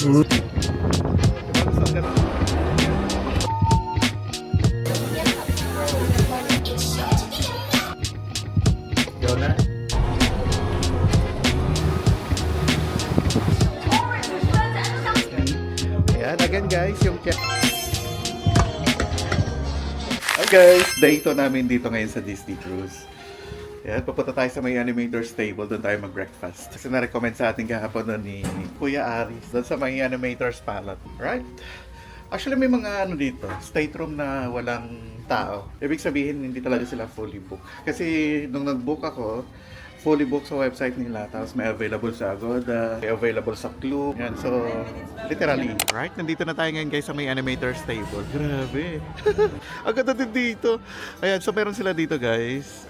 Ayan, again guys, yung check. Hi guys, day 2 namin dito ngayon sa Disney Cruise. Ayan, pupunta tayo sa may animator's table, doon tayo mag-breakfast. Kasi na-recommend sa ating kahapon doon ni Kuya Aris, doon sa may animator's palette. Right? Actually, may mga ano dito, state room na walang tao. Ibig sabihin, hindi talaga sila fully booked. Kasi nung nag-book ako, fully booked sa website nila. Tapos may available sa Agoda, may available sa Klook. Yan, so, literally. Right? Nandito na tayo ngayon guys sa may animator's table. Grabe. Ang ganda din dito. Ayan, so meron sila dito guys.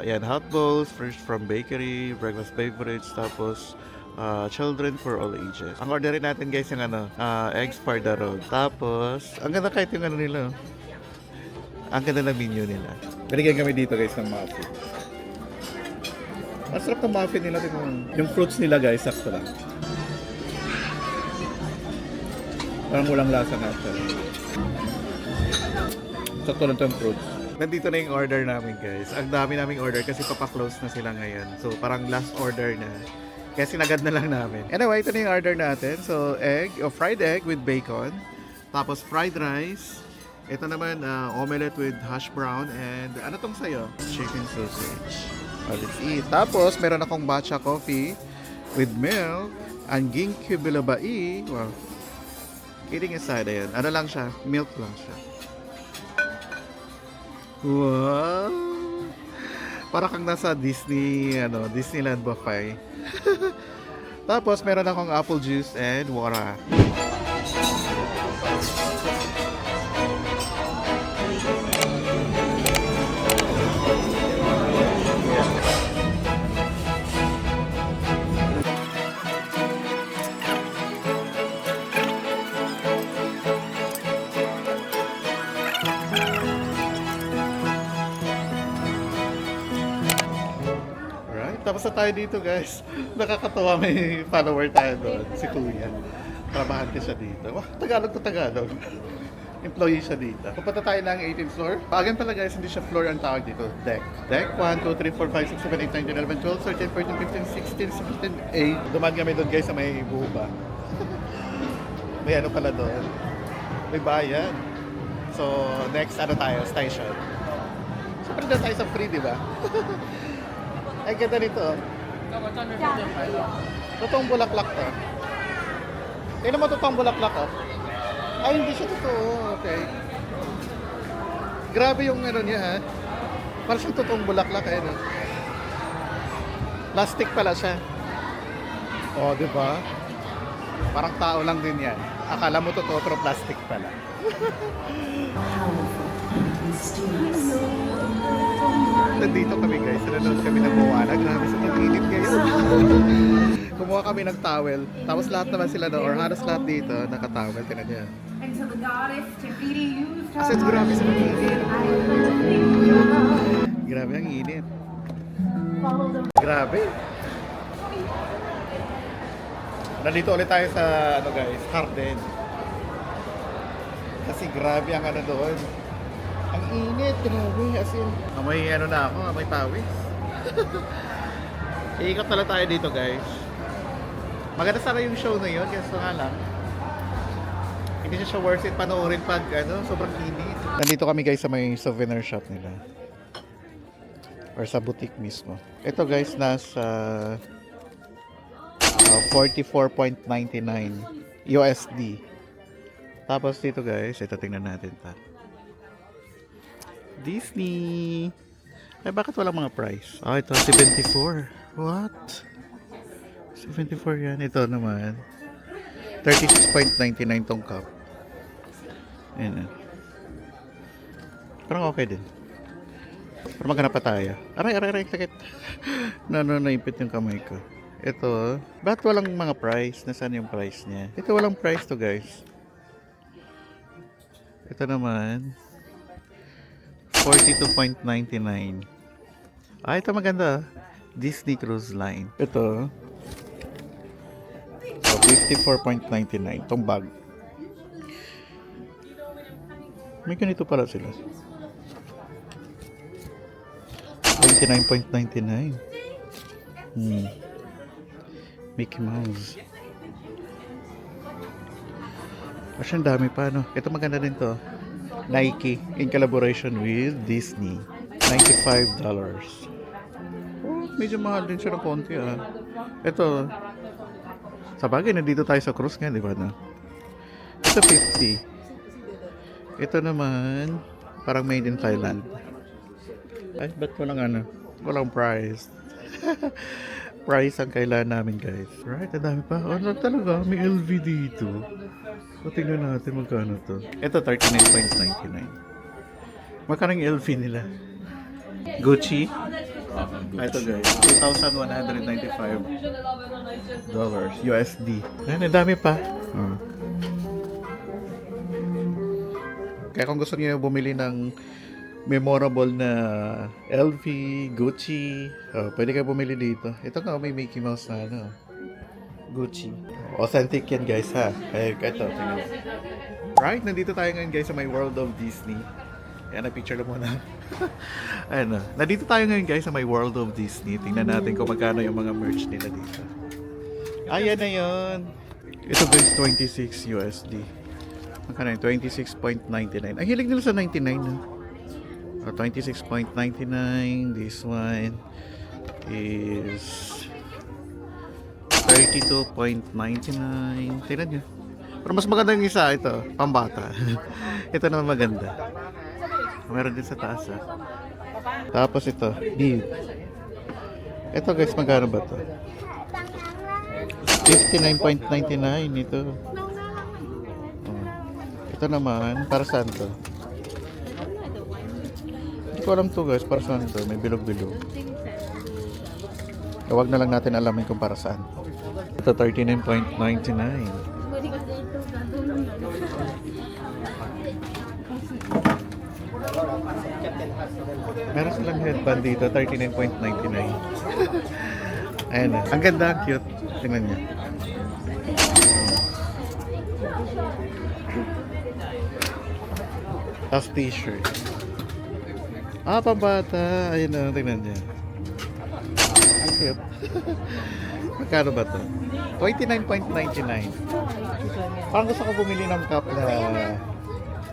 Ayan, hot bowls, fresh from bakery, breakfast beverage, tapos children for all ages. Ang orderin natin guys yung ano, eggs for the road. Tapos, ang ganda kahit yung ano nila. Ang ganda ng menu nila. Binigyan kami dito guys ng muffin. Ang sarap ng muffin nila. Yung fruits nila guys, sakto lang. Parang walang lasa na siya. Sakto lang itong fruits. Nandito na yung order namin guys. Ang dami naming order kasi papaklose na sila ngayon. So parang last order na. Kaya sinagad na lang namin. Anyway, ito na yung order natin. So fried egg with bacon. Tapos fried rice. Ito naman omelette with hash brown. And ano tong sayo? Chicken sausage. Let's eat. Tapos, meron akong matcha coffee with milk and ginkgo biloba. Wow. Kidding aside, ayan. Ano lang siya? Milk lang siya. Wow! Para kang nasa Disneyland buffet. Tapos, meron akong apple juice and water. Tapos na tayo dito guys. Nakakatawa, may follower tayo doon, si Kuya. Trabahan ka siya dito. Tagalog to Tagalog. Employee siya dito. Pupunta tayo ng 18th floor. Again pala guys, hindi siya floor ang tawag dito. Deck. Deck 1, 2, 3, 4, 5, 6, 7, 8, 9, 10, 11, 12, 13, 14, 15, 16, 17, 18. Dumaan kami doon guys sa may buba. May ano pala doon. May bayan. So next ano tayo? Station. Siyempre na tayo sa free, di ba? Ay, ganda nito. Totoong bulaklak to. Tingnan mo totoong bulaklak, oh. Ay, hindi siya totoo. Okay. Grabe yung ano niya, ha. Parang siyang totoong bulaklak, eh, no? Plastic pala siya. Oh, di ba? Parang tao lang din yan. Akala mo totoo, pero plastic pala. Nandito kami guys, nanonood kami ng Moana. Grabe sa pag-init ngayon. Kumuha kami ng towel. Tapos lahat naman sila doon, or halos lahat dito, naka-towel. Tinan niya. Kasi grabe sa pag-init. Grabe ang init. Grabe. Nandito ulit tayo sa, ano guys, Harden. Kasi grabe ang ano doon. Ang init, grabe, as in. Amoy ano na ako, amoy pawis. Iikot na lang tayo dito guys. Maganda sana yung show na yun, kasi nga lang hindi siya worth it panoorin pag ano, sobrang init. Nandito kami guys sa may souvenir shop nila. Or sa boutique mismo. Ito guys, nasa 44.99 USD. Tapos dito guys, ito tingnan natin pa. Disney. Ay, bakit walang mga price? Ah, ito, 74. What? 74 yan. Ito naman. 36.99 tong cup. Ayan. Parang okay din. Pero maghanap pa tayo. Aray, sakit. Naipit yung kamay ko. Ito, bakit walang mga price? Nasaan yung price niya? Ito walang price to guys. Ito naman 42.99. Ah, ito maganda. Disney Cruise Line. Ito So, 54.99 itong bag. May ganito pala sila. 29.99. Mickey Mouse. Ang dami pa, no? Ito maganda din to. Nike in collaboration with Disney. $95. Oh, medyo mahal din siya ng konti, ah. Ito, sa bagay, nandito tayo sa cruise nga, di ba, no? Ito, 50. Ito naman, parang made in Thailand. Ay, ba't walang price? Price ang kailangan namin, guys. Right, ang dami pa. Oh, talaga, may LV dito. So, tingnan natin magkano to. Ito, 39.99. Magkano yung LV nila? Gucci. Ito, guys. $2,195 USD. Ayan, ang dami pa. Kaya kung gusto niyo bumili ng memorable na LV, Gucci, pwede kayo bumili dito. Ito nga, may Mickey Mouse na ano. Gucci. Authentic yan, guys, ha? Ito, tingnan. Right, nandito tayo ngayon, guys, sa my World of Disney. Ayan, na-picture lang muna. Ayan, nandito tayo ngayon, guys, sa my World of Disney. Tingnan natin kung magkano yung mga merch nila dito. Ayan na yun. Ito, guys, 26 USD. Magkano yun? 26.99. Ang hilig nila sa 99, no? 26.99. This one is 32.99. Tingnan nyo. Pero mas maganda yung isa. Ito, pambata. Ito naman maganda. Meron din sa taas, ha. Tapos ito, bead. Ito, guys, magkano ba to? 59.99 ito. Ito naman, para saan to? Hindi ko alam to, guys, para saan to. May bilog-bilog. Huwag na lang natin alamin kung para saan. Ito, 39.99. Meron silang headband dito, 39.99. Ayan na. Ang ganda, ang cute. Tingnan niyo. Tapos t-shirt. Pambata. Ayun na, tingnan niyo. Ang cute. Magkano ba to? 29.99. Parang gusto ko bumili ng cup na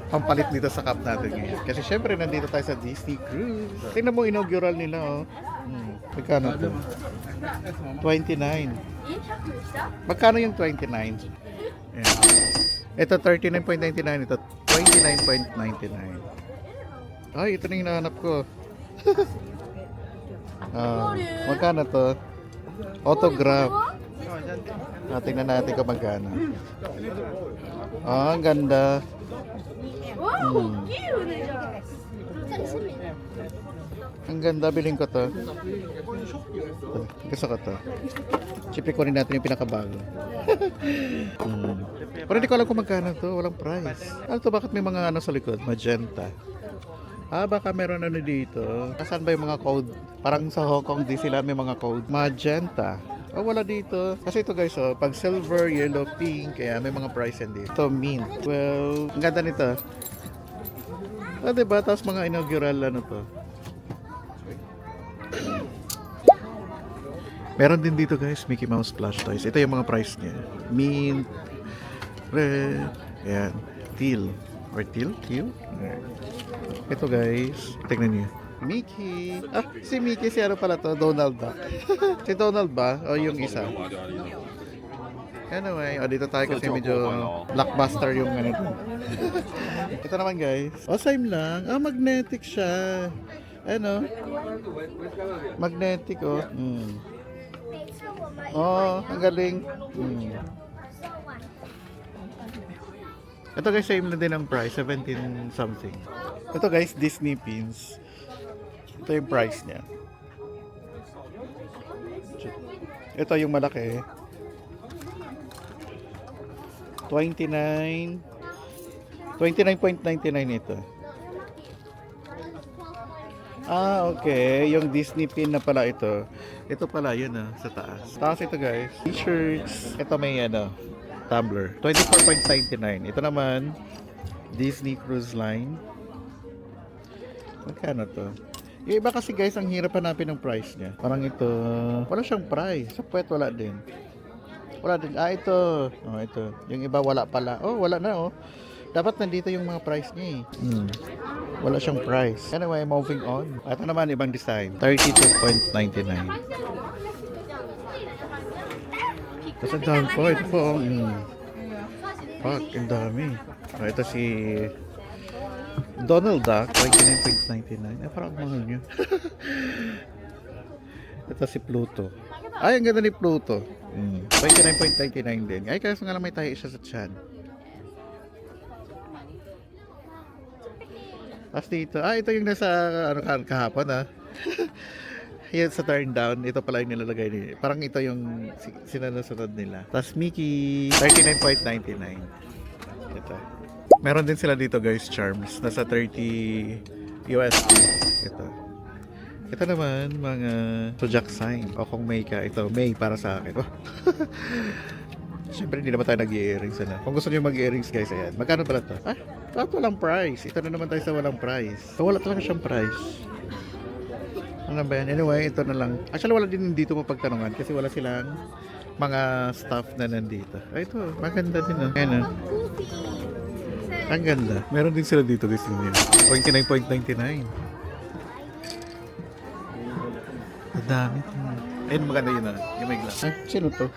pampalit dito sa cup natin ngayon. Kasi syempre nandito tayo sa Disney Cruise. Tingnan mo inaugural nila, oh. Magkano to? 29. Magkano yung 29? Ayan. Ito 39.99. Ito 29.99. Ay, ito na yung hinahanap ko. Magkano to? Autograph. Tingnan natin kung magkano. Ang ganda. Ang ganda, bilhin ko to. Gusto ko to. Siyempre kunin natin yung pinakabago. Pero hindi ko alam kung magkano to. Walang price. Ano to? Bakit may mga ano sa likod? Magenta. Baka meron ano dito. Nasaan ba yung mga code? Parang sa Hong Kong Disneyland may mga code. Magenta. Wala dito. Kasi ito, guys, pag silver, yellow, pink, kaya may mga price yan dito. Ito, mint. Well, ang ganda nito. Diba? Tapos mga inaugural ano to. Meron din dito, guys, Mickey Mouse plush toys. Ito yung mga price niya. Mint, red, ayan, teal. Or teal? Teal? Ito, guys, tignan niyo. Mickey. Si Mickey, si ano pala to? Donald Duck. Si Donald ba? O yung isa? Anyway, dito tayo kasi medyo blockbuster yung ano to. Ito naman, guys. Same lang. Magnetic siya. Ano? Magnetic, ang galing. Ito, guys, same na din ang price. 17 something. Ito, guys, Disney pins. Ito yung price niya. Ito yung malaki. 29.99 ito. Ah, okay. Yung Disney pin na pala ito. Ito pala, yun sa taas. Taas ito guys. T-shirts. Ito may tumbler. 24.99. Ito naman, Disney Cruise Line. Magkano to? Yung iba kasi guys, ang hirap hanapin ng price niya. Parang ito, wala siyang price. Sa puwet wala din. Wala din. Ah, ito. Oh, ito. Yung iba wala pala. Oh, wala na oh. Dapat nandito yung mga price niya eh. Wala siyang price. Anyway, moving on. Ito naman, ibang design. 32.99. Tapos ang dami po. Ito po. Fuck, ang dami. Ito si Donald Duck, 29.99. Parang mahal nyo. Ito si Pluto. Ay, ang ganda ni Pluto. 29.99 din. Ay, kaso nga lang may tahi siya sa tiyan. Tapos dito, ito yung nasa kahapon Yan sa turn down, ito pala yung nilalagay nila. Parang ito yung sinanasunod nila. Tapos Mickey, 39.99. Ito. Meron din sila dito guys, charms. Nasa 30 USD. Ito naman, mga zodiac sign. O kung May ka, ito, May para sa akin. Siyempre, hindi naman tayo nag-earrings. Kung gusto nyo mag-earrings guys, ayan. Magkano pala ito? Walang price. Ito na naman tayo sa walang price. So, wala talaga siyang price. Ano ba yan? Anyway, ito na lang. Actually, wala din dito mapagtanungan kasi wala silang mga staff na nandito. Ito, maganda din Ayan Ang ganda. Meron din sila dito guys. 29.99. Ang dami. Ayun, maganda yun yung may glass. Sino to?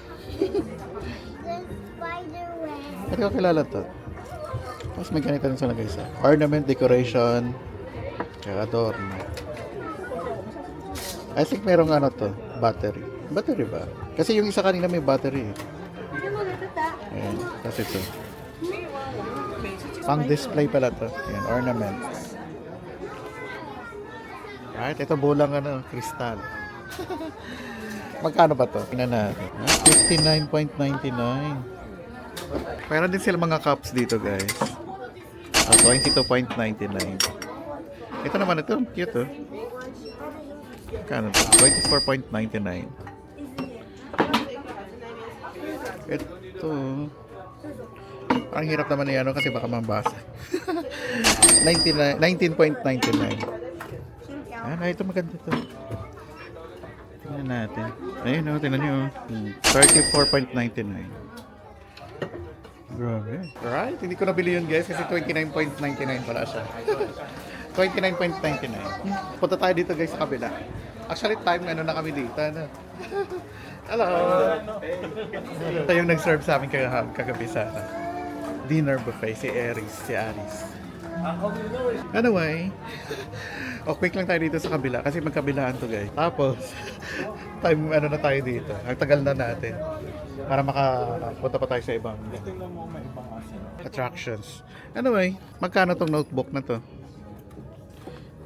Hindi ko kilala to. Tapos may ganito rin sila guys. Ornament, decoration, kaya adorno. I think merong to, battery. Battery ba? Kasi yung isa kanina may battery. Ayan, kasi ito. Pang display pala to. Ayan, ornaments. Right, ito bulang kristal. Magkano ba to? Tingnan natin. 59.99. Meron din sila mga cups dito guys. 22.99. Ito naman ito, cute Kano to? 24.99. Ito. Ang hirap naman na kasi baka mabasa. 19.99. Ito maganda to. Tingnan natin. Ayun tingnan nyo. 34.99. Grabe. Right? Hindi ko nabili yun guys kasi 29.99 pala siya. 29.99. Punta tayo dito guys sa kabila. Actually time na kami dito. Hello! Ito yung nag-serve sa amin kagabi sa dinner buffet. Si Aris. Anyway, quick lang tayo dito sa kabila kasi magkabilaan to guys. Tapos, time na tayo dito. Ang tagal na natin. Para makapunta pa tayo sa ibang attractions. Anyway, magkano tong notebook na to?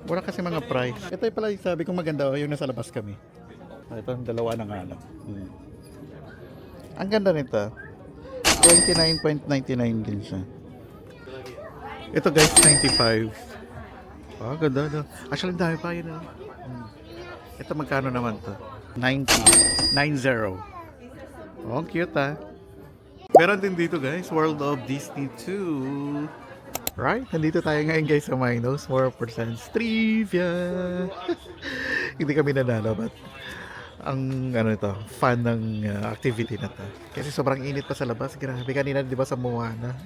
Wala kasi mga price. Ito pala yung sabi kong maganda yung nasa labas kami. Ito, dalawa na nga lang. Ang ganda nito. 29.99 din siya. Ito guys, 95. Ganda. Actually, dami pa yun. Ito magkano naman to? 90. 90. Cute Meron din dito guys, World of Disney 2. Right? Nandito tayo ngayon guys sa Minos. More percents trivia. Hindi kami nanalo but ang fun ng activity na to. Kasi sobrang init pa sa labas. Grabe kanina, di ba, sa Moana.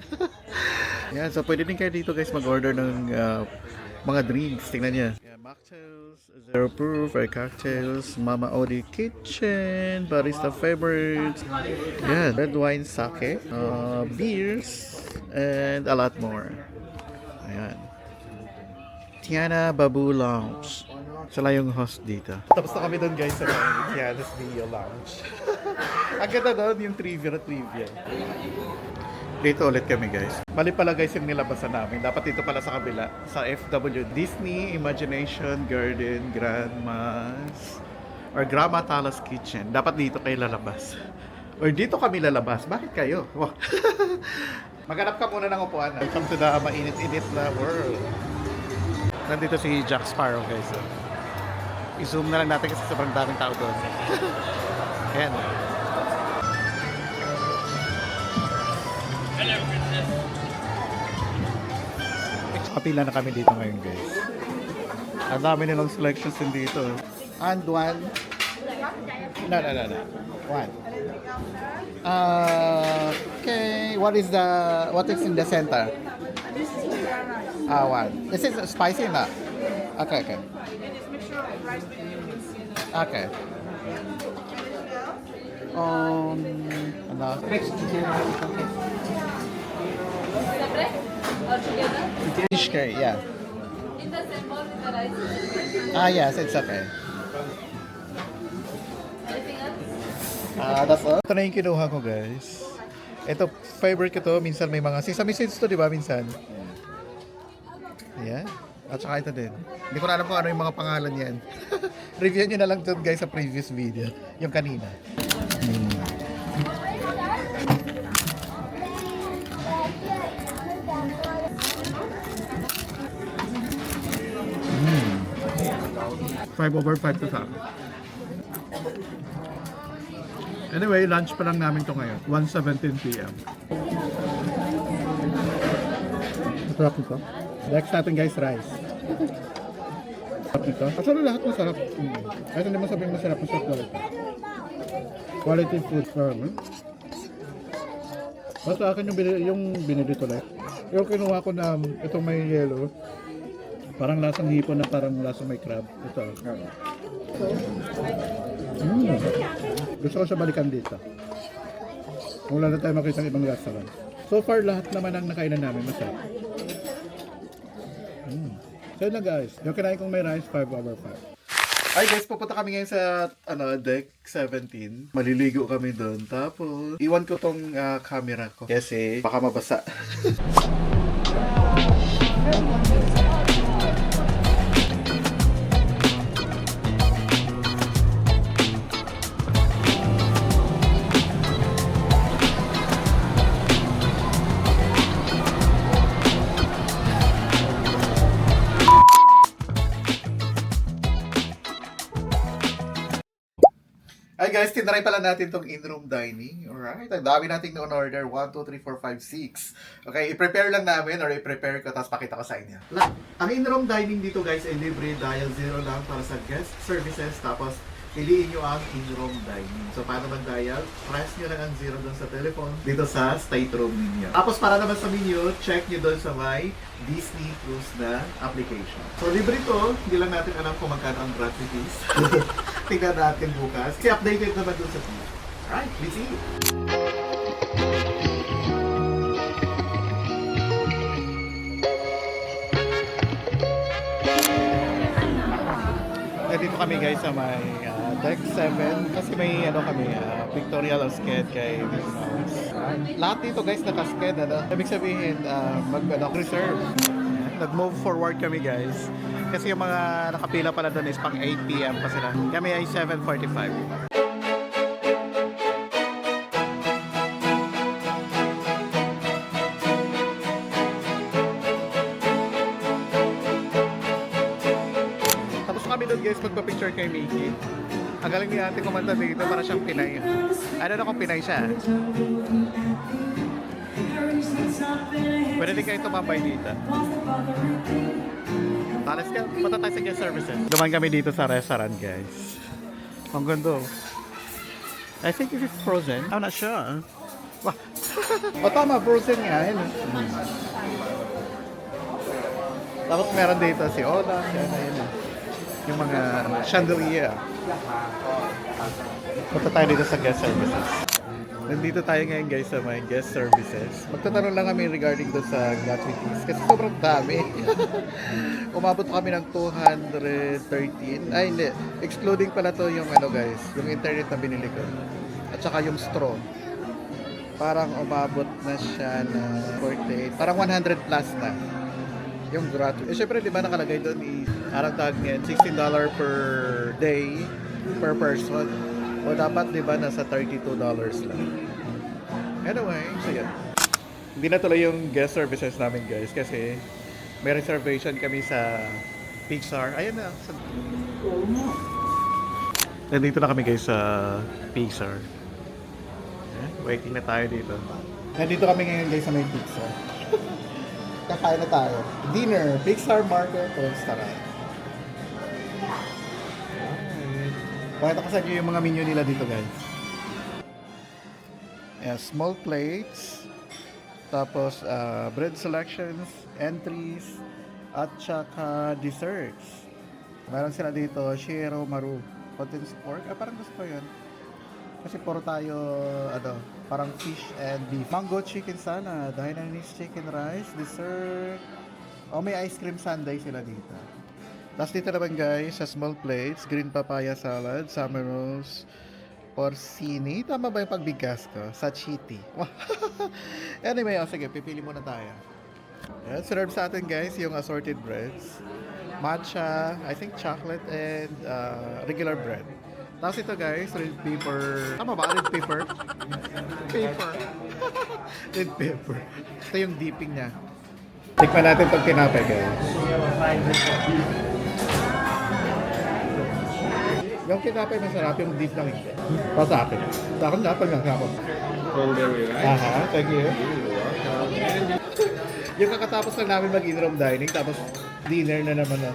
Yan, so pwede din kayo dito guys mag-order ng mga drinks. Tingnan niya. Mocktails, Zero Proof, cocktails, Mama Odi Kitchen, Barista Favorites, red wine, sake, beers, and a lot more. Ayan. Tiana Babu Lounge. Sila yung host dito. Tapos na kami doon guys sa Tiana's Bio Lounge. Ang ganda doon yung trivia. Dito ulit kami guys. Mali pala guys yung nilabasan namin. Dapat dito pala sa kabila. Sa FW Disney Imagination Garden Grandma's or Grandma Tala's Kitchen. Dapat dito kayo lalabas. Or dito kami lalabas. Bakit kayo? Wow. Maghanap ka muna ng upuan. Welcome to the mainit-init na world. Nandito si Jack Sparrow guys. I-zoom na lang natin kasi sobrang daming tao doon. Ayan. Kapila na kami dito ngayon, guys. Ang dami nilang selections din dito. And one. No. One. Okay, what is in the center? This is Indiana. One. This is spicy na. Okay. It is mixture of rice with beans. Okay. Ano? Separate or together? Fish curry, yeah. In the same bowl with the rice. Yes, it's okay. Anything else? That's all. Ito na yung kinuha ko, guys. Ito, favorite ko to. Minsan may mga sesame seeds to, di ba? Minsan. Ayan. At saka ito din. Hindi ko na alam kung ano yung mga pangalan yan. Review nyo na lang to, guys, sa previous video. Yung kanina. Mm. 5/5 to sa akin. Anyway, lunch pa lang namin to ngayon. 1:17 p.m. Masarap nito. Next natin, guys, rice. Masarap nito. Actually, lahat masarap. Kahit hindi mo sabihin masarap quality. Quality food. Basta akin yung binili ko lang. Yung kinuha ko na itong may yellow. Parang lasang hipon na parang lasang may crab. Ito. Gusto ko siya balikan dito. Wala na tayo makita ng ibang restaurant. So far, lahat naman ang nakainan namin masarap. So yun na, guys. Yung kinain kong may rice, 5/5. Ay guys, pupunta kami ngayon sa deck 17. Maliligo kami doon. Tapos, iwan ko tong camera ko. Kasi baka mabasa. Hi guys, tinry pala natin tong in-room dining. Alright, ang dami nating on-order. 1, 2, 3, 4, 5, 6. Okay, i-prepare lang namin or i-prepare ko tapos pakita ko sa inyo. Ang in-room dining dito guys ay libre, dial 0 lang para sa guest services. Tapos piliin nyo ang in-room dining. So paano mag-dial? Press nyo lang ang 0 doon sa telephone dito sa state room ninyo. Tapos para naman sa menu, check nyo doon sa may Disney Cruise na application. So libre to, hindi lang natin alam kung magkano ang gratuities. Tingnan natin bukas. Kasi updated naman doon sa feed. Alright, let's see. Dito kami guys sa may deck 7 kasi may kami pictorial ang sked kay Mickey Mouse. Lahat dito guys naka-sked Ibig sabihin reserve. Nag-move forward kami guys. Kasi yung mga nakapila pala doon is pang 8 PM pa sila. Kami ay 7:45. Kami doon guys magpa-picture kay Mickey. Ang galing ni ate kumanta dito para siyang Pinay. Ano na kung Pinay siya? Pwede din kayo tumambay dito. Let's go. Punta tayo sa guest services. Duman kami dito sa restaurant guys. Ang ganda. I think this is frozen. I'm not sure. Wah. O tama, frozen nga. Tapos meron dito si Ola. Yung mga chandelier. Punta tayo dito sa guest services. Nandito tayo ngayon guys sa may guest services. Magtatanong lang kami regarding doon sa gratuities kasi sobrang dami. Umabot kami ng 213. Ay hindi, excluding pala to yung guys, yung internet na binili ko. At saka yung straw. Parang umabot na siya na 48. Parang 100 plus na. Yung gratuity. Syempre, di ba nakalagay doon parang tag niyan, $16 per day per person. O dapat, di ba, nasa $32 lang. Anyway, so yan. Hindi na tuloy yung guest services namin, guys, kasi may reservation kami sa Pixar. Ayan na. Nandito na kami guys sa Pixar. Waiting na tayo dito. Nandito kami ngayon guys sa may Pixar. Kakain na tayo. Dinner, Pixar Market Restaurant. Pakita ko sa inyo yung mga menu nila dito guys. Small plates. Tapos bread selections, entries, at saka desserts. Meron sila dito, shiro maru. Potency pork. Parang gusto ko yun. Kasi puro tayo, parang fish and beef. Mango chicken salad, Hainanese chicken rice, dessert. May ice cream sundae sila dito. Tapos dito naman guys, sa small plates, green papaya salad, summer rose, porcini. Tama ba yung pagbigkas ko? Sachiti. Anyway, sige, pipili muna tayo. Yan, serve sa atin guys yung assorted breads. Matcha, I think chocolate, and regular bread. Tapos ito guys, red pepper. Tama ba? Red pepper? Pepper. Red pepper. Ito yung dipping niya. Tikman natin itong tinapay guys. Yung tinapay masarap, yung deep lang hindi. Para sa akin. Sa akin dapat nga ako. Strawberry, right? Aha, thank you. Yung kakatapos lang namin mag-in-room dining, tapos dinner na naman na.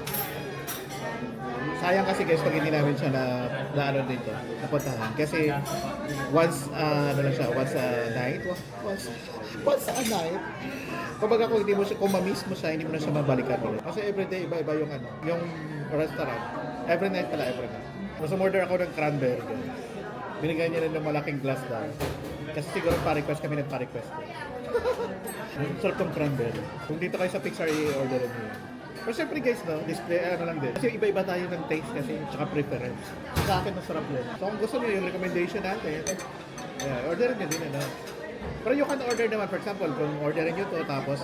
Sayang kasi guys pag hindi namin siya na dito, napuntahan. Kasi once a night. Kumbaga kung kung ma-miss mo siya, hindi mo na siya mabalikan ulit. Kasi everyday iba-iba yung restaurant. Every night. So umorder ako ng cranberry guys. Binigay niya rin ng malaking glass daw. Kasi siguro pa-request kami ng pa-request. Sarap tong cranberry. Kung dito kayo sa Pixar, i-order niyo yun. Pero siyempre guys, display lang din. Kasi iba-iba tayo ng taste kasi, tsaka preference. Sa akin, masarap yun. So kung gusto niyo yung recommendation natin, orderin niyo din, Pero you can order naman, for example, kung orderin niyo to, tapos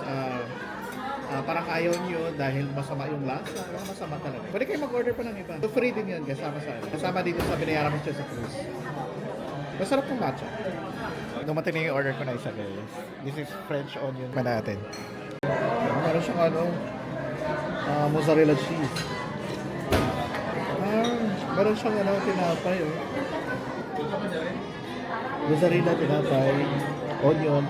parang ayaw niyo dahil masama yung lasa, masama talaga. Pwede kayo mag-order pa ng iba. So free din yun, kasama sa kasama dito sa binayaran mo siya sa cruise. Masarap yung matcha. Dumating na yung order ko na isa guys. This is French onion pa natin. Meron siyang mozzarella cheese. Meron siyang tinapay. Mozzarella, tinapay, onion.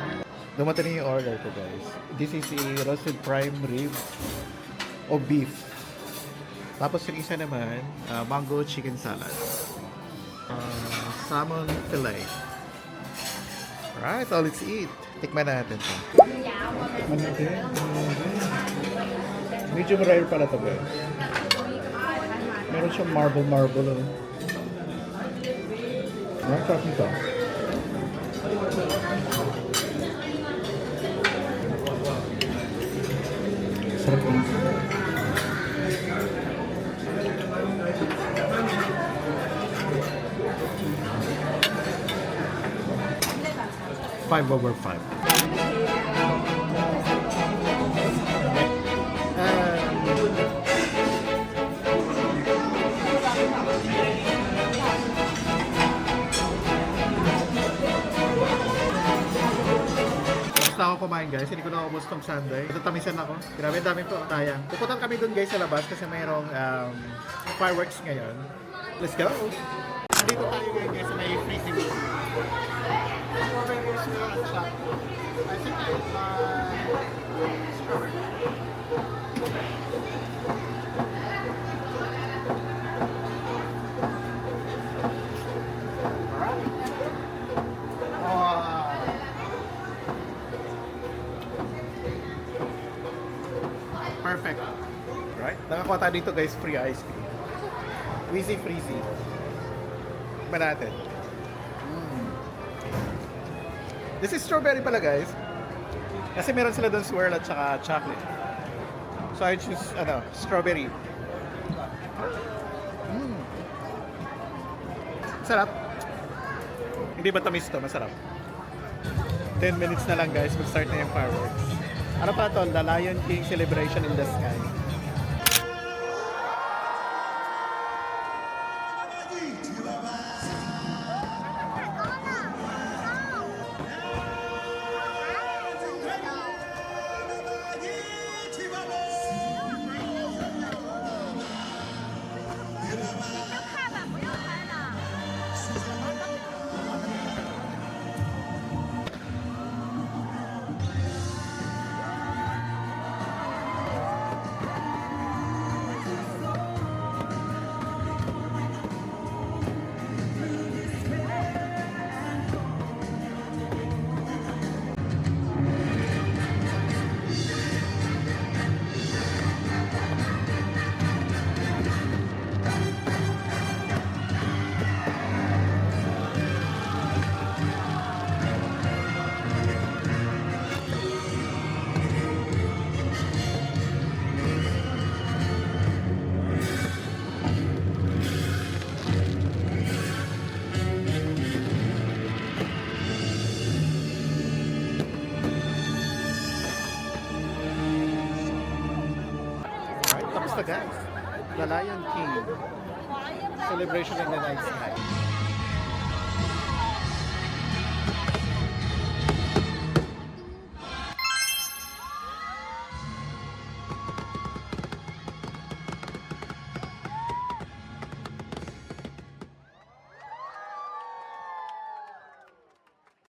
Dumating na yung order ko guys. This is a roasted prime rib o beef. Tapos yung isa naman, mango chicken salad. Salmon fillet. Alright, so let's eat. Tikman natin ito. Tikman natin. Medium rare pala ito guys. Meron siyang marble. Ang sarap nito. Sarap nito. Five over 5. Basta ako kumain guys, hindi ko na ubos tong sundae. Tatamisan ako. Grabe, dami po. Sayang. Pupunta kami dun guys sa labas kasi mayroong fireworks ngayon. Let's go! Dito tayo ngayon guys sa may freezing room. Strawberries na siya. I think strawberry. Perfect. Right? Nakakuha tayo dito guys, free ice cream. Wheezy Freezy. Tikman natin. This is strawberry pala guys. Kasi meron sila doon swirl at saka chocolate. So I choose strawberry. Sarap. Hindi ba tamis to? Masarap. 10 minutes na lang guys, mag-start na yung fireworks. Ano pa to? The Lion King Celebration in the Sky. Antofagasta, the Lion King. Celebration in the night sky.